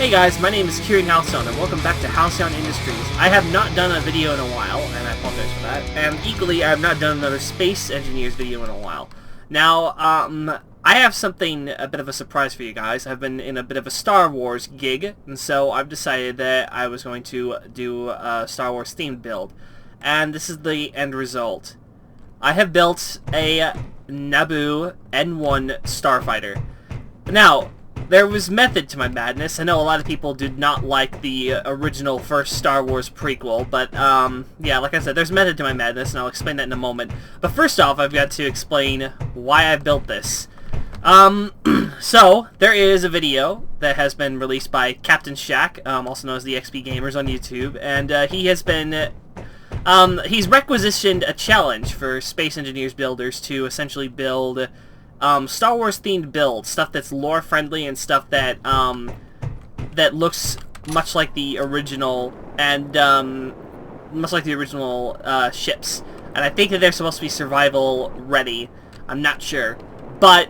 Hey guys, my name is KerianH and welcome back to Halcyon Industries. I have not done a video in a while, and I apologize for that. And equally, I have not done another Space Engineers video in a while. Now, I have something, a bit of a surprise for you guys. I've been in a bit of a Star Wars gig, and so I've decided that I was going to do a Star Wars themed build. And this is the end result. I have built a Naboo N-1 Starfighter. Now, there was method to my madness. I know a lot of people did not like the original first Star Wars prequel, but, yeah, like I said, there's method to my madness, and I'll explain that in a moment. But first off, I've got to explain why I built this. So, there is a video that has been released by Captain Shack, also known as the XP Gamers on YouTube, and, he has been, he's requisitioned a challenge for Space Engineers builders to essentially build Star Wars themed builds, stuff that's lore friendly and stuff that that looks much like the original and ships. And I think that they're supposed to be survival ready. I'm not sure, but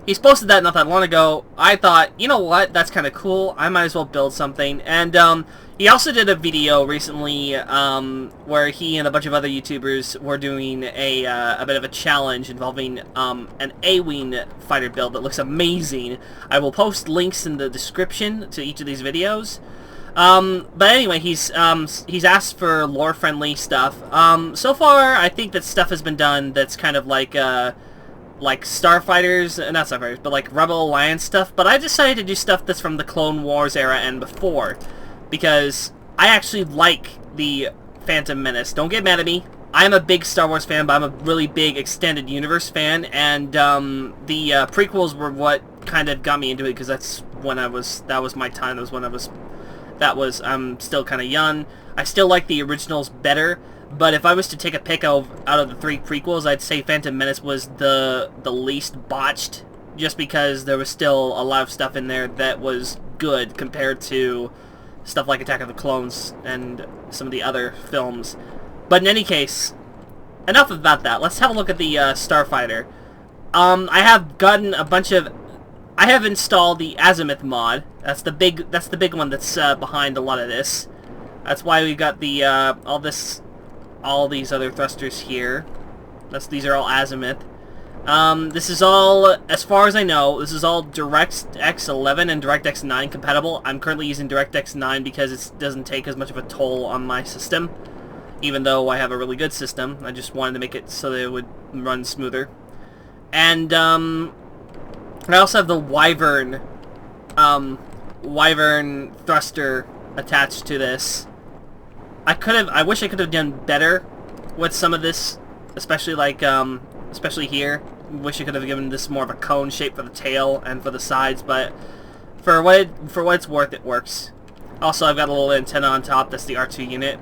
he's posted that not that long ago. I thought, you know what, that's kind of cool. I might as well build something. And he also did a video recently where he and a bunch of other YouTubers were doing a bit of a challenge involving an A-Wing fighter build that looks amazing. I will post links in the description to each of these videos. But anyway, he's asked for lore-friendly stuff. So far, I think that stuff has been done that's kind of like Starfighters, not Starfighters, but like Rebel Alliance stuff. But I decided to do stuff that's from the Clone Wars era and before, because I actually like the Phantom Menace. Don't get mad at me. I'm a big Star Wars fan, but I'm a really big Extended Universe fan, and the prequels were what kind of got me into it, because that was my time. I'm still kind of young. I still like the originals better, but if I was to take a pick out of the three prequels, I'd say Phantom Menace was the least botched, just because there was still a lot of stuff in there that was good compared to stuff like Attack of the Clones and some of the other films. But in any case, enough about that. Let's have a look at the Starfighter. I have gotten a bunch of... I have installed the Azimuth mod. That's the big one that's behind a lot of this. That's why we've got the all these other thrusters here. These are all Azimuth. This is all, as far as I know, this is all DirectX 11 and DirectX 9 compatible. I'm currently using DirectX 9 because it doesn't take as much of a toll on my system, even though I have a really good system. I just wanted to make it so that it would run smoother. And I also have the Wyvern Thruster attached to this. I wish I could have done better with some of this, especially like especially here. Wish I could have given this more of a cone shape for the tail and for the sides, but for what it's worth, it works. Also, I've got a little antenna on top. That's the R2 unit.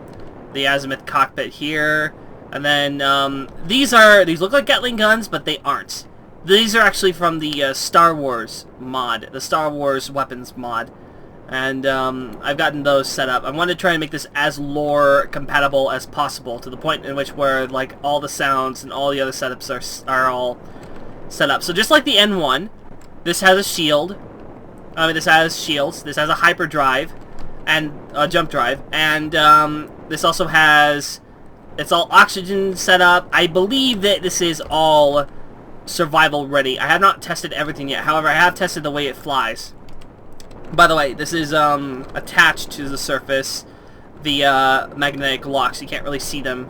The Azimuth cockpit here, and then these look like Gatling guns, but they aren't. These are actually from the Star Wars mod, the Star Wars weapons mod, and I've gotten those set up. I want to try and make this as lore compatible as possible, to the point in which where like all the sounds and all the other setups are all set up. So just like the N-1, this has a shield. This has shields. This has a hyperdrive and a jump drive, and this also has, it's all oxygen set up. I believe that this is all survival ready. I have not tested everything yet. However, I have tested the way it flies. By the way, this is attached to the surface, the magnetic locks. You can't really see them,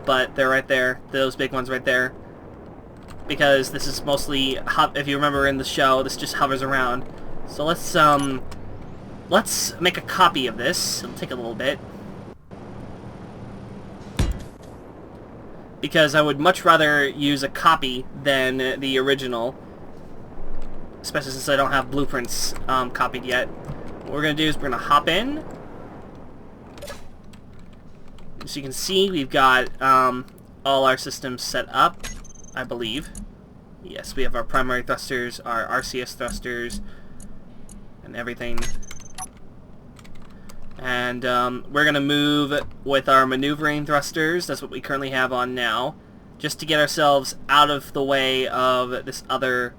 but they're right there. Those big ones right there. Because this is mostly, if you remember in the show, this just hovers around. So let's make a copy of this. It'll take a little bit, because I would much rather use a copy than the original, especially since I don't have blueprints copied yet. What we're going to do is we're going to hop in. As you can see, we've got all our systems set up, I believe. Yes, we have our primary thrusters, our RCS thrusters, and everything. And we're going to move with our maneuvering thrusters. That's what we currently have on now, just to get ourselves out of the way of this other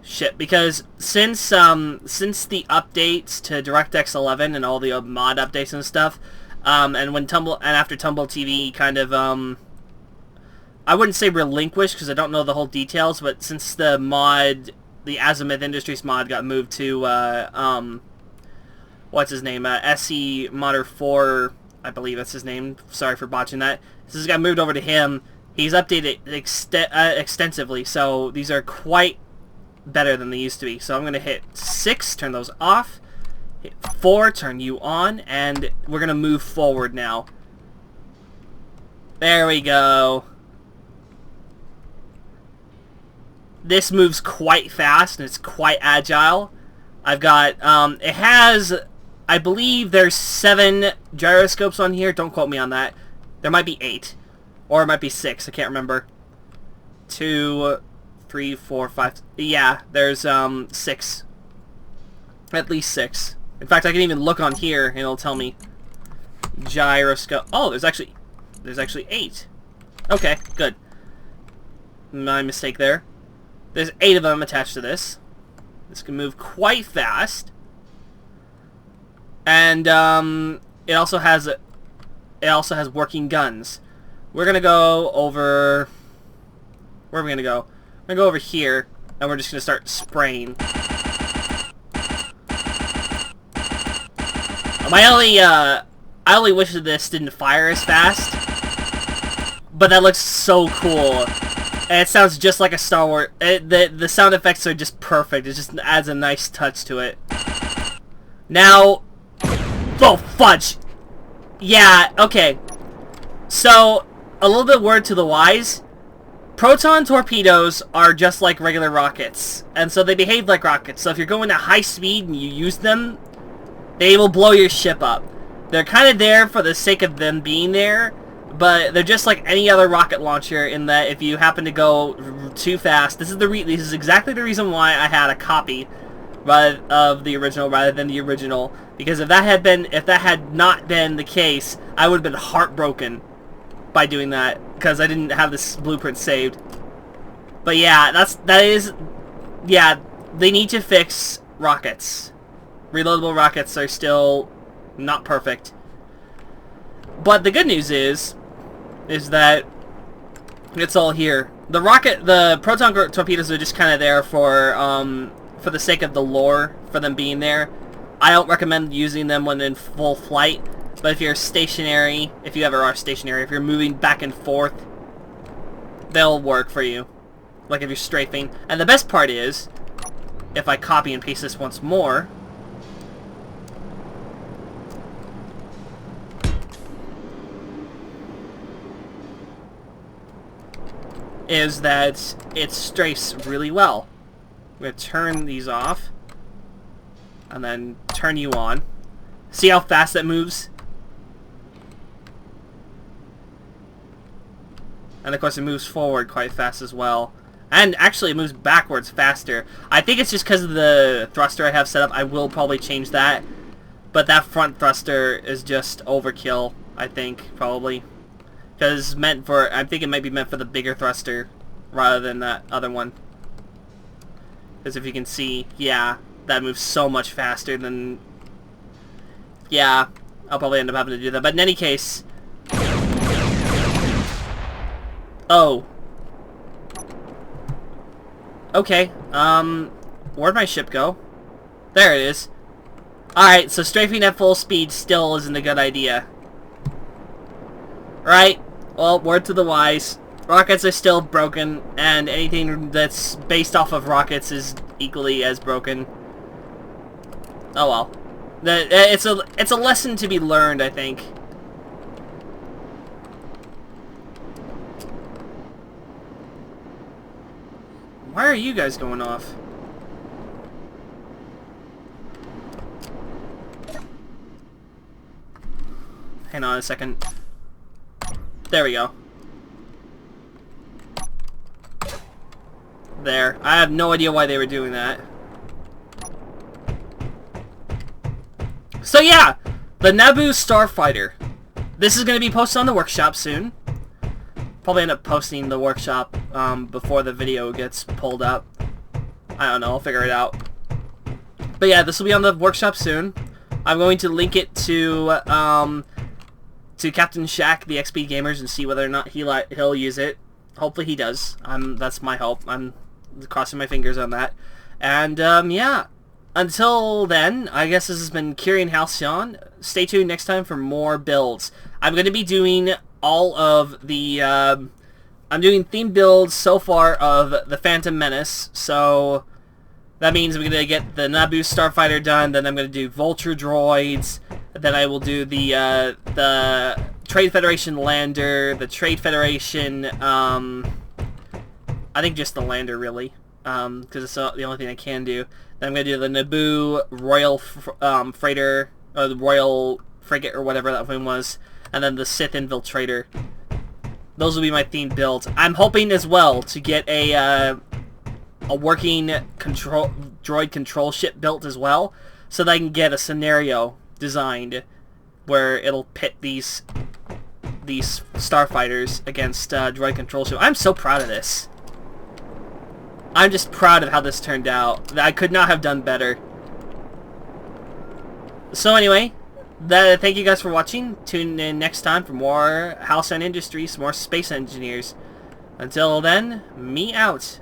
ship, because since the updates to DirectX 11 and all the mod updates and stuff, and after Tumble TV kind of I wouldn't say relinquished because I don't know the whole details, but since the Azimuth Industries mod got moved to what's his name, SE Modder 4, I believe that's his name. Sorry for botching that. This has got moved over to him. He's updated extensively, so these are quite better than they used to be. So I'm going to hit 6, turn those off, hit 4, turn you on, and we're going to move forward now. There we go. This moves quite fast, and it's quite agile. I've got, it has, I believe there's 7 gyroscopes on here. Don't quote me on that. There might be 8. Or it might be 6, I can't remember. 2, 3, 4, 5... Yeah, there's 6. At least 6. In fact, I can even look on here and it'll tell me. Gyroscope... Oh, there's actually 8. Okay, good. My mistake there. There's 8 of them attached to this. This can move quite fast. And it also has working guns. We're gonna go over... Where are we gonna go? We're gonna go over here, and we're just gonna start spraying. I only wish that this didn't fire as fast, but that looks so cool. And it sounds just like a Star Wars... The sound effects are just perfect. It just adds a nice touch to it. Now... Oh, fudge! Yeah, okay. So, a little bit word to the wise. Proton torpedoes are just like regular rockets. And so they behave like rockets. So if you're going at high speed and you use them, they will blow your ship up. They're kind of there for the sake of them being there. But they're just like any other rocket launcher in that if you happen to go too fast, this is exactly the reason why I had a copy of the original rather than the original. Because if that had not been the case, I would have been heartbroken by doing that because I didn't have this blueprint saved. But yeah, yeah, they need to fix rockets. Reloadable rockets are still not perfect. But the good news is that it's all here. The proton torpedoes are just kind of there for the sake of the lore, for them being there. I don't recommend using them when in full flight, but if you're stationary, if you ever are stationary, if you're moving back and forth, they'll work for you. Like if you're strafing. And the best part is, if I copy and paste this once more, is that it strafes really well. I'm going to turn these off, and then turn you on. See how fast that moves? And of course it moves forward quite fast as well. And actually it moves backwards faster. I think it's just because of the thruster I have set up. I will probably change that. But that front thruster is just overkill, I think, probably. Because I think it might be meant for the bigger thruster rather than that other one. Because if you can see, yeah, that moves so much faster than... Yeah, I'll probably end up having to do that. But in any case... Oh. Okay, where'd my ship go? There it is. Alright, so strafing at full speed still isn't a good idea. Right? Well, word to the wise. Rockets are still broken, and anything that's based off of rockets is equally as broken. Oh well. It's a lesson to be learned, I think. Why are you guys going off? Hang on a second. There we go. There. I have no idea why they were doing that. So yeah, the Naboo Starfighter. This is going to be posted on the workshop soon. Probably end up posting the workshop before the video gets pulled up. I don't know, I'll figure it out. But yeah, this will be on the workshop soon. I'm going to link it to Captain Shaq, the XP Gamers, and see whether or not he'll use it. Hopefully he does. That's my hope. I'm crossing my fingers on that. And yeah, until then, I guess this has been Kerian Halcyon. Stay tuned next time for more builds. I'm going to be doing all of the I'm doing themed builds so far of the Phantom Menace. So that means I'm going to get the Naboo Starfighter done, then I'm going to do Vulture droids, then I will do the Trade Federation lander, the Trade Federation, I think just the lander really, because it's the only thing I can do. Then I'm going to do the Naboo Royal Freighter, or the Royal Frigate, or whatever that one was, and then the Sith Infiltrator. Those will be my themed builds. I'm hoping as well to get a working droid control ship built as well, so that I can get a scenario designed where it'll pit these starfighters against droid control ship. I'm so proud of this. I'm just proud of how this turned out. I could not have done better. So anyway, thank you guys for watching. Tune in next time for more Halcyon Industries, more space engineers. Until then, me out.